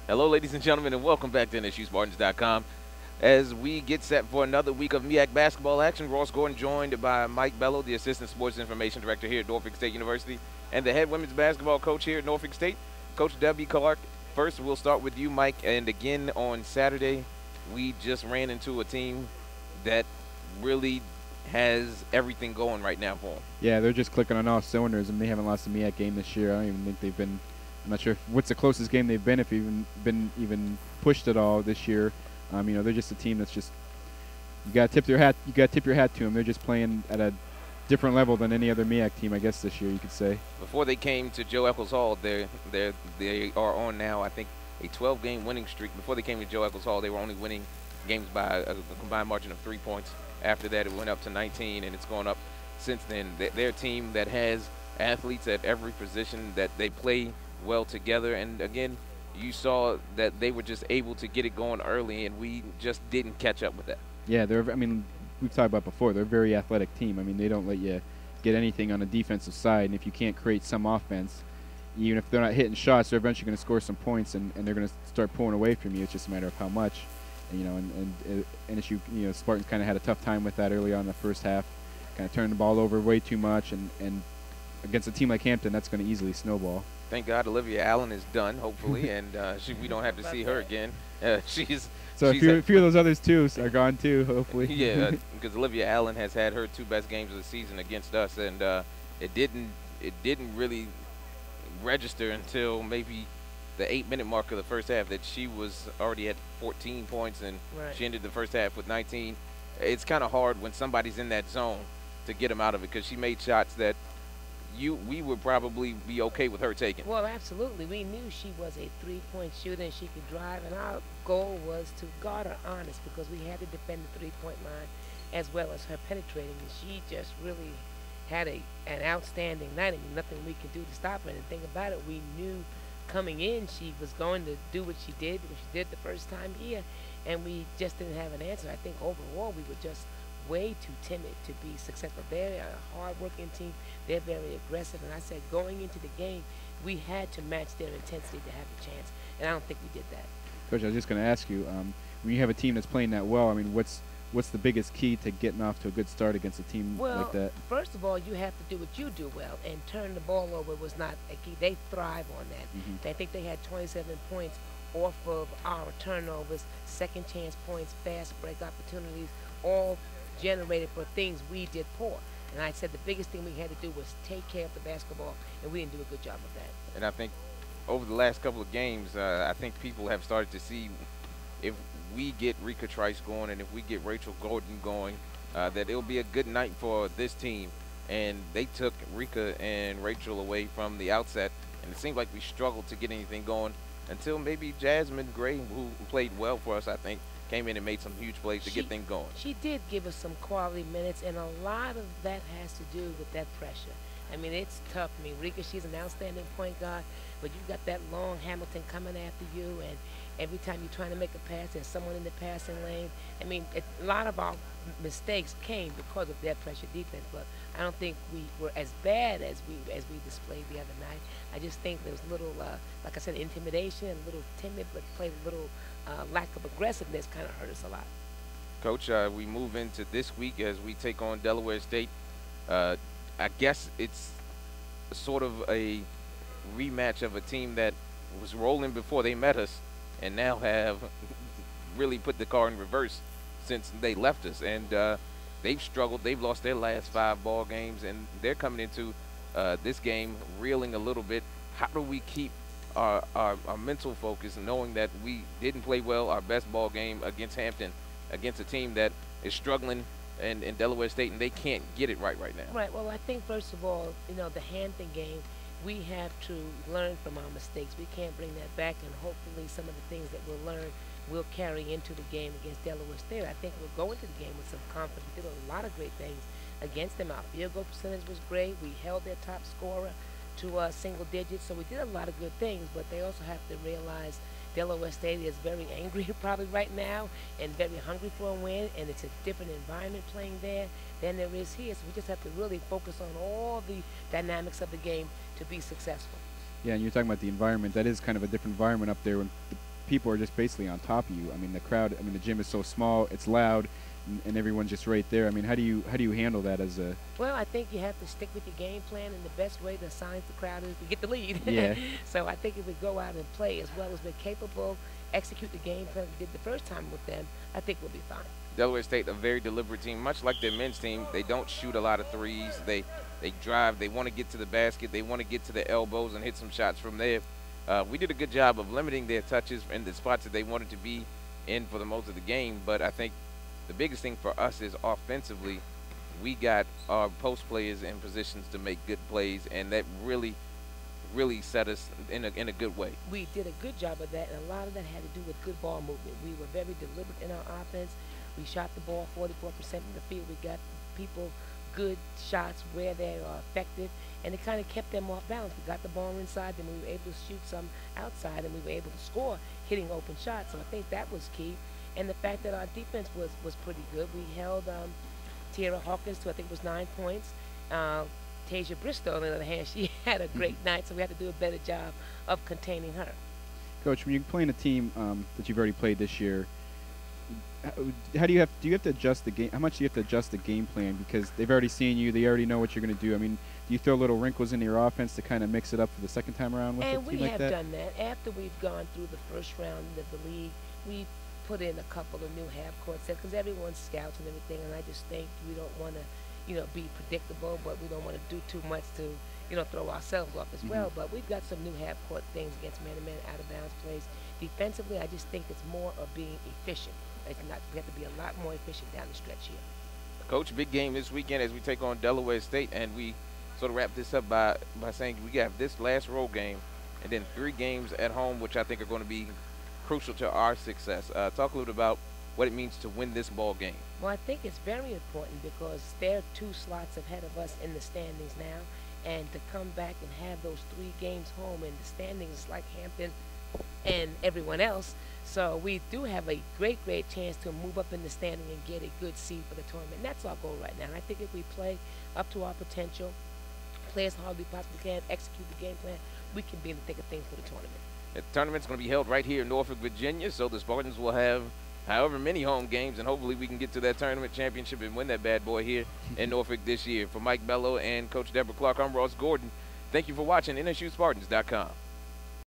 Hello, ladies and gentlemen, and welcome back to NSUSpartans.com. As we get set for another week of MEAC basketball action, Ross Gordon joined by Mike Bello, the Assistant Sports Information Director here at Norfolk State University, and the head women's basketball coach here at Norfolk State, Coach Debra Clark. First, we'll start with you, Mike. And again, on Saturday, we just ran into a team that really has everything going right now for them. Yeah, they're just clicking on all cylinders, and they haven't lost a MEAC game this year. I don't even think they've been. I'm not sure what's the closest game they've been, if even been pushed at all this year. They're just a team that's just you got to tip your hat. You got to tip your hat to them. They're just playing at a different level than any other MEAC team, I guess, this year you could say. Before they came to Joe Eccles Hall, they are on now, I think, a 12-game winning streak. Before they came to Joe Eccles Hall, they were only winning games by a combined margin of 3 points. After that, it went up to 19, and it's gone up since then. They're a team that has athletes at every position, that they play well together. And, again, you saw that they were just able to get it going early, and we just didn't catch up with that. Yeah, we've talked about before, they're a very athletic team. They don't let you get anything on the defensive side, and if you can't create some offense, even if they're not hitting shots, they're eventually going to score some points, and they're going to start pulling away from you. It's just a matter of how much. And NSU, Spartans kind of had a tough time with that early on in the first half, kind of turned the ball over way too much, and against a team like Hampton, that's going to easily snowball. Thank God Olivia Allen is done, hopefully, and we don't have to see her again. She's a few of those others too are gone too, hopefully. Yeah, because Olivia Allen has had her two best games of the season against us, and it didn't really register until maybe the 8-minute mark of the first half that she was already at 14 points, and she ended the first half with 19. It's kind of hard when somebody's in that zone to get them out of it, because she made shots that we would probably be okay with her taking. Well, absolutely. We knew she was a three-point shooter and she could drive, and our goal was to guard her honest, because we had to defend the three-point line as well as her penetrating, and she just really had an outstanding night. Nothing we could do to stop her. And the thing about it, we knew coming in she was going to do what she did, because she did the first time here, and we just didn't have an answer. I think overall we were just way too timid to be successful. They're a hard-working team. They're very aggressive, and I said going into the game, we had to match their intensity to have a chance, and I don't think we did that. Coach, I was just going to ask you, when you have a team that's playing that well, what's the biggest key to getting off to a good start against a team like that? Well, first of all, you have to do what you do well, and turn the ball over was not a key. They thrive on that. I think they had 27 points off of our turnovers, second chance points, fast break opportunities, all generated for things we did poor. And I said the biggest thing we had to do was take care of the basketball, and we didn't do a good job of that. And I think over the last couple of games, I think people have started to see, if we get Rika Trice going and if we get Rachel Gordon going, that it'll be a good night for this team. And they took Rika and Rachel away from the outset, and it seemed like we struggled to get anything going until maybe Jasmine Gray, who played well for us, I think, came in and made some huge plays to get things going. She did give us some quality minutes, and a lot of that has to do with that pressure. It's tough. Rika, she's an outstanding point guard, but you got that long Hamilton coming after you, and every time you're trying to make a pass, there's someone in the passing lane. A lot of our mistakes came because of that pressure defense, but I don't think we were as bad as we displayed the other night. I just think there was a little, like I said, intimidation, a little timid, but played a little lack of aggressiveness kind of hurt us a lot. Coach, we move into this week as we take on Delaware State. I guess it's sort of a rematch of a team that was rolling before they met us and now have really put the car in reverse since they left us. And they've struggled. They've lost their last 5 ball games, and they're coming into this game reeling a little bit. How do we keep our mental focus, knowing that we didn't play well our best ball game against Hampton, against a team that is struggling in Delaware State, and they can't get it right now? Right. Well, I think, first of all, the Hampton game, we have to learn from our mistakes. We can't bring that back, and hopefully some of the things that we'll learn will carry into the game against Delaware State. I think we'll go into the game with some confidence. We did a lot of great things against them. Our field goal percentage was great. We held their top scorer to single digits, so we did a lot of good things, but they also have to realize Delaware State is very angry probably right now and very hungry for a win, and it's a different environment playing there than there is here, so we just have to really focus on all the dynamics of the game to be successful. Yeah, and you're talking about the environment. That is kind of a different environment up there when people are just basically on top of you. I mean, the crowd. I mean, the gym is so small, it's loud, and everyone's just right there. I mean, how do you handle that as a? Well, I think you have to stick with your game plan, and the best way to silence the crowd is to get the lead. Yeah. So I think if we go out and play as well as we're capable, execute the game plan we did the first time with them, I think we'll be fine. Delaware State, a very deliberate team, much like their men's team. They don't shoot a lot of threes. They drive. They want to get to the basket. They want to get to the elbows and hit some shots from there. We did a good job of limiting their touches in the spots that they wanted to be in for the most of the game. But I think the biggest thing for us is offensively, we got our post players in positions to make good plays, and that really set us in a good way. We did a good job of that, and a lot of that had to do with good ball movement. We were very deliberate in our offense. We shot the ball 44% in the field. We got people good shots where they are effective, and it kind of kept them off balance. We got the ball inside, then we were able to shoot some outside, and we were able to score hitting open shots. So I think that was key. And the fact that our defense was pretty good. We held Tierra Hawkins to, I think it was 9 points. Tasia Bristow, on the other hand, she had a great night, so we had to do a better job of containing her. Coach, when you're playing a team that you've already played this year, how do you have to adjust the game? How much do you have to adjust the game plan, because they've already seen you, they already know what you're going to do? I mean, do you throw little wrinkles into your offense to kind of mix it up for the second time around with a team like that? And we have done that. After we've gone through the first round of the league, we put in a couple of new half-court sets because everyone's scouts and everything, and I just think we don't want to, be predictable, but we don't want to do too much to, throw ourselves off as well. But we've got some new half-court things against man-to-man, out-of-bounds plays. Defensively, I just think it's more of being efficient. It's not, we have to be a lot more efficient down the stretch here. Coach, big game this weekend as we take on Delaware State, and we sort of wrap this up by saying we have this last road game and then 3 games at home, which I think are going to be crucial to our success. Talk a little bit about what it means to win this ball game. Well, I think it's very important because they're 2 slots ahead of us in the standings now, and to come back and have those 3 games home in the standings like Hampton and everyone else. So we do have a great chance to move up in the standing and get a good seed for the tournament. And that's our goal right now. And I think if we play up to our potential, play as hard as we possibly can, execute the game plan, we can be in the thick of things for the tournament. The tournament's going to be held right here in Norfolk, Virginia, so the Spartans will have however many home games, and hopefully we can get to that tournament championship and win that bad boy here in Norfolk this year. For Mike Bello and Coach Debra Clark, I'm Ross Gordon. Thank you for watching NSUSpartans.com.